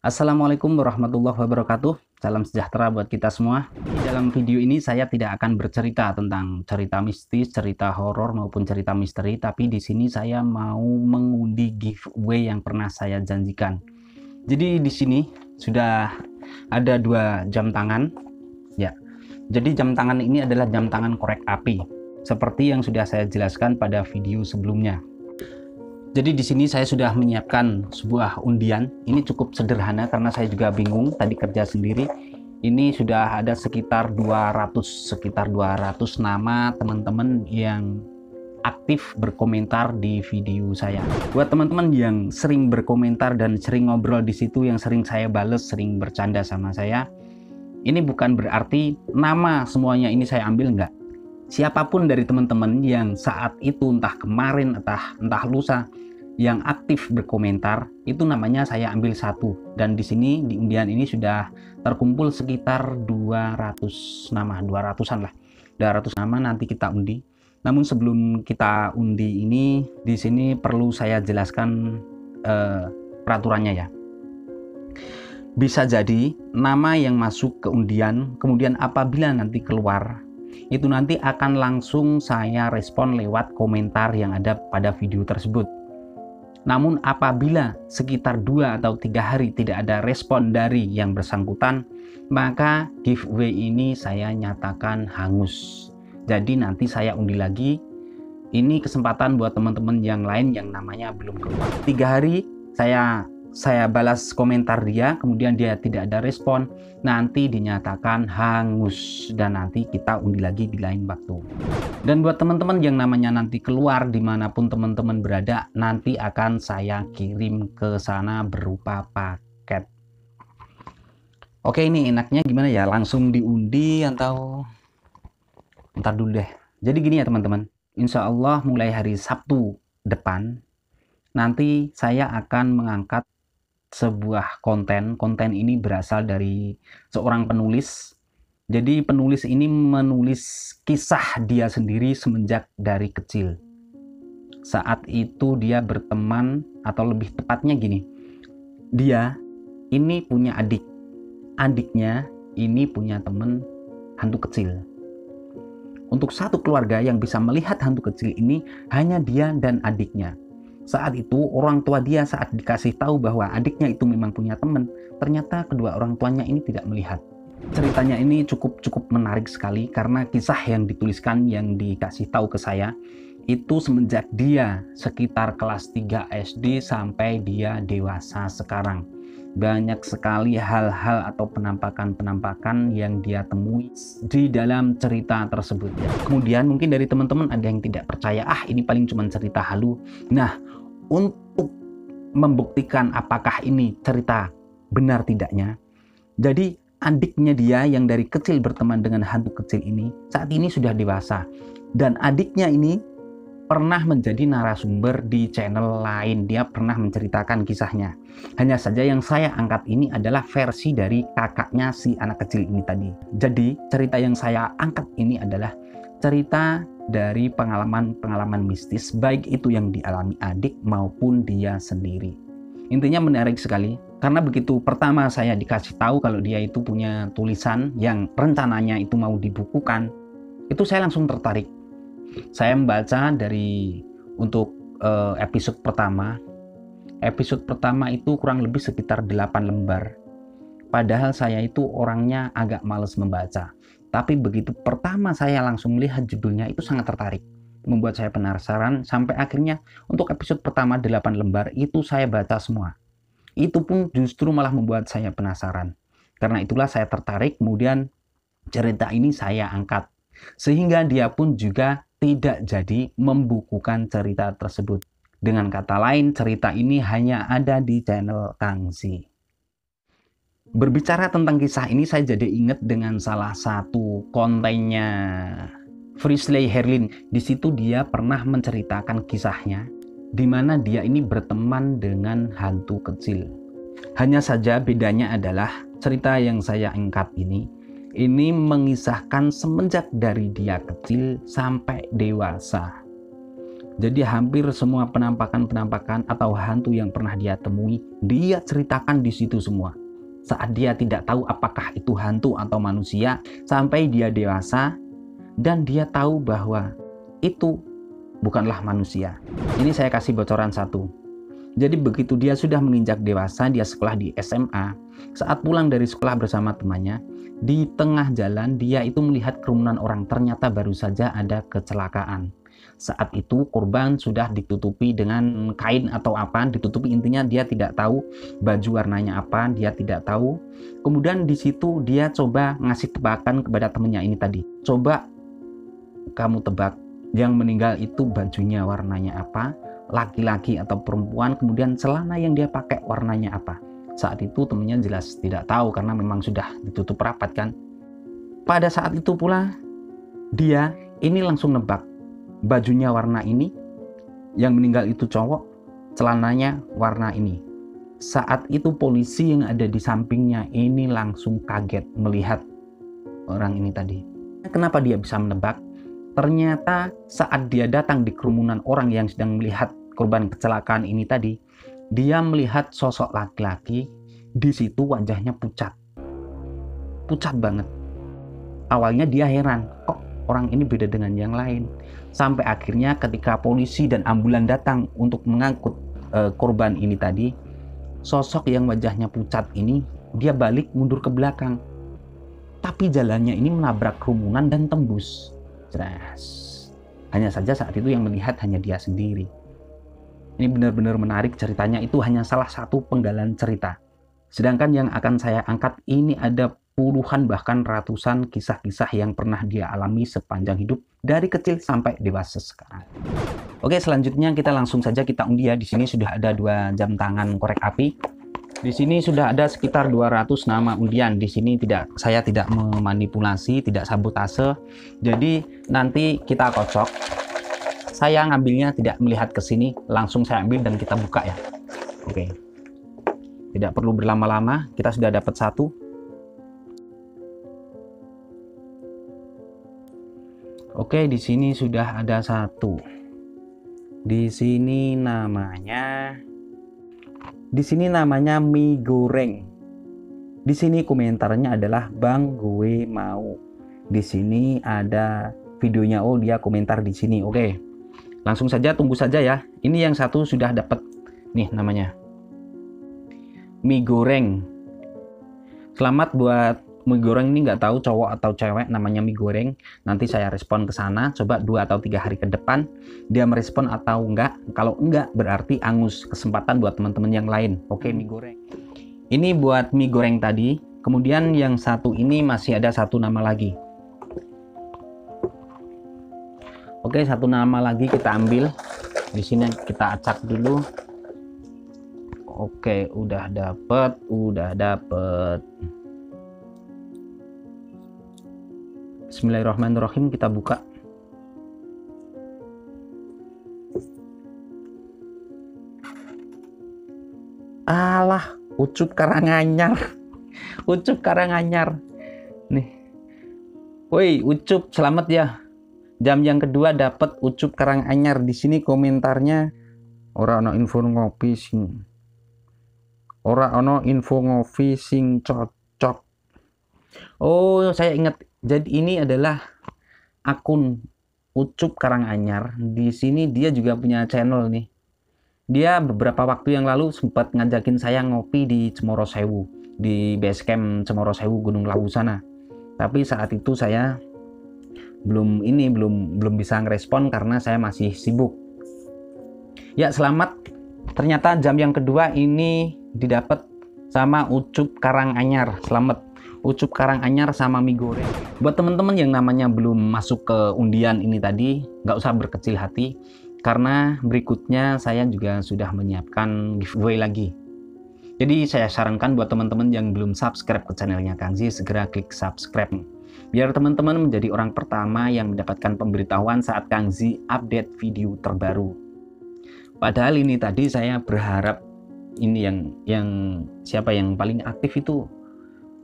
Assalamualaikum warahmatullahi wabarakatuh. Salam sejahtera buat kita semua. Di dalam video ini saya tidak akan bercerita tentang cerita mistis, cerita horor maupun cerita misteri, tapi di sini saya mau mengundi giveaway yang pernah saya janjikan. Jadi di sini sudah ada 2 jam tangan. Ya. Jadi jam tangan ini adalah jam tangan korek api, seperti yang sudah saya jelaskan pada video sebelumnya. Jadi di sini saya sudah menyiapkan sebuah undian. Ini cukup sederhana karena saya juga bingung tadi kerja sendiri. Ini sudah ada sekitar 200 nama teman-teman yang aktif berkomentar di video saya. Buat teman-teman yang sering berkomentar dan sering ngobrol di situ, yang sering saya bales, sering bercanda sama saya, ini bukan berarti nama semuanya ini saya ambil, enggak. Siapapun dari teman-teman yang saat itu, entah kemarin, entah lusa, yang aktif berkomentar, itu namanya saya ambil satu. Dan di sini di undian ini sudah terkumpul sekitar 200 nama, 200-an lah. 200 nama nanti kita undi. Namun sebelum kita undi ini, di sini perlu saya jelaskan peraturannya ya. Bisa jadi nama yang masuk ke undian, kemudian apabila nanti keluar, itu nanti akan langsung saya respon lewat komentar yang ada pada video tersebut. Namun apabila sekitar 2 atau 3 hari tidak ada respon dari yang bersangkutan, maka giveaway ini saya nyatakan hangus. Jadi nanti saya undi lagi. Ini kesempatan buat teman-teman yang lain yang namanya belum keluar. 3 hari saya balas komentar dia, kemudian dia tidak ada respon, nanti dinyatakan hangus dan nanti kita undi lagi di lain waktu. Dan buat teman-teman yang namanya nanti keluar dimanapun teman-teman berada, nanti akan saya kirim ke sana berupa paket. Oke, ini enaknya gimana ya, langsung diundi atau ntar dulu deh. Jadi gini ya teman-teman, insya Allah mulai hari Sabtu depan nanti saya akan mengangkat sebuah konten ini berasal dari seorang penulis. Jadi penulis ini menulis kisah dia sendiri semenjak dari kecil. Saat itu dia berteman, atau lebih tepatnya gini, dia ini punya adik, adiknya ini punya teman hantu kecil. Untuk satu keluarga yang bisa melihat hantu kecil ini hanya dia dan adiknya. Saat itu orang tua dia saat dikasih tahu bahwa adiknya itu memang punya teman, ternyata kedua orang tuanya ini tidak melihat. Ceritanya ini cukup menarik sekali karena kisah yang dituliskan, yang dikasih tahu ke saya itu semenjak dia sekitar kelas 3 SD sampai dia dewasa sekarang. Banyak sekali hal-hal atau penampakan-penampakan yang dia temui di dalam cerita tersebut ya. Kemudian mungkin dari teman-teman ada yang tidak percaya, ini paling cuma cerita halu. Nah, untuk membuktikan apakah ini cerita benar tidaknya, jadi adiknya dia yang dari kecil berteman dengan hantu kecil ini saat ini sudah dewasa, dan adiknya ini pernah menjadi narasumber di channel lain. Dia pernah menceritakan kisahnya. Hanya saja yang saya angkat ini adalah versi dari kakaknya si anak kecil ini tadi. Jadi cerita yang saya angkat ini adalah cerita dari pengalaman mistis, baik itu yang dialami adik maupun dia sendiri. Intinya menarik sekali, karena begitu pertama saya dikasih tahu kalau dia itu punya tulisan yang rencananya itu mau dibukukan, itu saya langsung tertarik. Saya membaca untuk episode pertama. Episode pertama itu kurang lebih sekitar 8 lembar. Padahal saya itu orangnya agak males membaca. Tapi begitu pertama saya langsung melihat judulnya, itu sangat tertarik. Membuat saya penasaran sampai akhirnya untuk episode pertama 8 lembar itu saya baca semua. Itu pun justru malah membuat saya penasaran. Karena itulah saya tertarik, kemudian cerita ini saya angkat. Sehingga dia pun juga tidak jadi membukukan cerita tersebut. Dengan kata lain, cerita ini hanya ada di channel Kangsi. Berbicara tentang kisah ini, saya jadi ingat dengan salah satu kontennya Frisley Herlin. Di situ dia pernah menceritakan kisahnya di mana dia ini berteman dengan hantu kecil. Hanya saja bedanya adalah cerita yang saya angkat ini mengisahkan semenjak dari dia kecil sampai dewasa. Jadi hampir semua penampakan-penampakan atau hantu yang pernah dia temui, dia ceritakan di situ semua. Saat dia tidak tahu apakah itu hantu atau manusia, sampai dia dewasa dan dia tahu bahwa itu bukanlah manusia. Ini saya kasih bocoran satu. Jadi begitu dia sudah menginjak dewasa, dia sekolah di SMA, saat pulang dari sekolah bersama temannya, di tengah jalan dia itu melihat kerumunan orang, ternyata baru saja ada kecelakaan. Saat itu korban sudah ditutupi dengan kain atau apa, ditutupi, intinya dia tidak tahu baju warnanya apa, dia tidak tahu. Kemudian di situ dia coba ngasih tebakan kepada temannya ini tadi. Coba kamu tebak yang meninggal itu bajunya warnanya apa, laki-laki atau perempuan, kemudian celana yang dia pakai warnanya apa. Saat itu temannya jelas tidak tahu karena memang sudah ditutup rapat kan. Pada saat itu pula dia ini langsung nebak bajunya warna ini, yang meninggal itu cowok, celananya warna ini. Saat itu polisi yang ada di sampingnya ini langsung kaget melihat orang ini tadi. Kenapa dia bisa menebak? Ternyata saat dia datang di kerumunan orang yang sedang melihat korban kecelakaan ini tadi, dia melihat sosok laki-laki, di situ wajahnya pucat. Pucat banget. Awalnya dia heran, kok orang ini beda dengan yang lain. Sampai akhirnya ketika polisi dan ambulan datang untuk mengangkut korban ini tadi, sosok yang wajahnya pucat ini, dia balik mundur ke belakang. Tapi jalannya ini menabrak kerumunan dan tembus. Jelas. Hanya saja saat itu yang melihat hanya dia sendiri. Ini benar-benar menarik ceritanya, itu hanya salah satu penggalan cerita. Sedangkan yang akan saya angkat ini ada puluhan bahkan ratusan kisah-kisah yang pernah dia alami sepanjang hidup dari kecil sampai dewasa sekarang. Oke, selanjutnya kita langsung saja kita undi ya. Di sini sudah ada 2 jam tangan korek api. Di sini sudah ada sekitar 200 nama undian. Di sini saya tidak memanipulasi, tidak sabotase. Jadi nanti kita kocok. Saya ngambilnya tidak melihat ke sini, langsung saya ambil dan kita buka ya. Oke. Tidak perlu berlama-lama, kita sudah dapat 1. Oke, di sini sudah ada 1. Di sini namanya mie goreng. Di sini komentarnya adalah Bang gue mau. Di sini ada videonya. Oh, dia komentar di sini. Oke. Langsung saja tunggu saja ya. Ini yang 1 sudah dapat nih namanya. Mie goreng. Selamat buat mie goreng ini, nggak tahu cowok atau cewek namanya mie goreng. Nanti saya respon ke sana, coba 2 atau 3 hari ke depan dia merespon atau enggak. Kalau enggak berarti angus, kesempatan buat teman-teman yang lain. Oke, mie goreng. Ini buat mie goreng tadi. Kemudian yang 1 ini masih ada 1 nama lagi. Oke, 1 nama lagi kita ambil. Di sini kita acak dulu. Oke, udah dapet. Bismillahirrahmanirrahim, kita buka. Alah, Ucup Karanganyar. Ucup Karanganyar. Nih. Woi, Ucup, selamat ya. Jam yang kedua dapat Ucup Karanganyar. Di sini komentarnya ora ono info ngopi sing cocok. Oh, saya ingat. Jadi ini adalah akun Ucup Karanganyar. Di sini dia juga punya channel nih. Dia beberapa waktu yang lalu sempat ngajakin saya ngopi di Cemoro Sewu, di base camp Cemoro Sewu Gunung Lawu sana. Tapi saat itu saya belum bisa ngerespon karena saya masih sibuk. Ya, selamat. Ternyata jam yang kedua ini didapat sama Ucup Karanganyar. Selamat Ucup Karanganyar sama mie goreng. Buat teman-teman yang namanya belum masuk ke undian ini tadi, nggak usah berkecil hati karena berikutnya saya juga sudah menyiapkan giveaway lagi. Jadi saya sarankan buat teman-teman yang belum subscribe ke channelnya Kang Zi, segera klik subscribe biar teman-teman menjadi orang pertama yang mendapatkan pemberitahuan saat Kang Zi update video terbaru. Padahal ini tadi saya berharap ini yang siapa yang paling aktif itu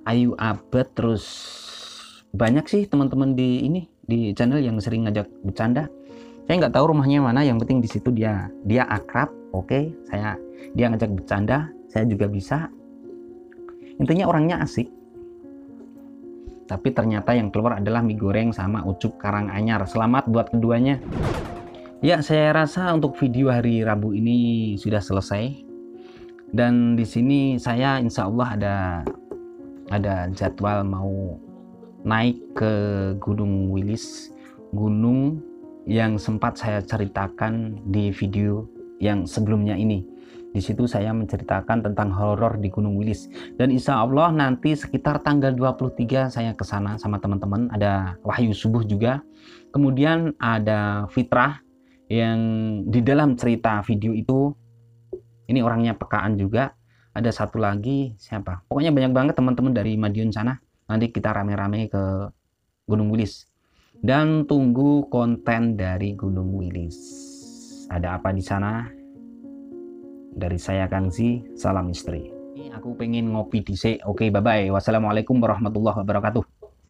Ayu Abad, terus banyak sih teman-teman di channel yang sering ngajak bercanda. Saya nggak tahu rumahnya mana, yang penting di situ dia akrab. Oke, dia ngajak bercanda, saya juga bisa. Intinya orangnya asik. Tapi ternyata yang keluar adalah mie goreng sama ucup Karanganyar. Selamat buat keduanya. Ya, saya rasa untuk video hari Rabu ini sudah selesai. Dan di sini saya insya Allah ada jadwal mau naik ke Gunung Wilis, gunung yang sempat saya ceritakan di video yang sebelumnya ini. Di situ saya menceritakan tentang horor di Gunung Wilis. Dan insya Allah nanti sekitar tanggal 23 saya ke sana sama teman-teman. Ada Wahyu Subuh juga. Kemudian ada Fitrah yang di dalam cerita video itu, ini orangnya pekaan juga. Ada satu lagi, siapa? Pokoknya banyak banget teman-teman dari Madiun sana. Nanti kita rame-rame ke Gunung Wilis. Dan tunggu konten dari Gunung Wilis. Ada apa di sana? Dari saya Kangzi, salam misteri. Aku pengen ngopi dhisik. Oke, bye-bye. Wassalamualaikum warahmatullahi wabarakatuh.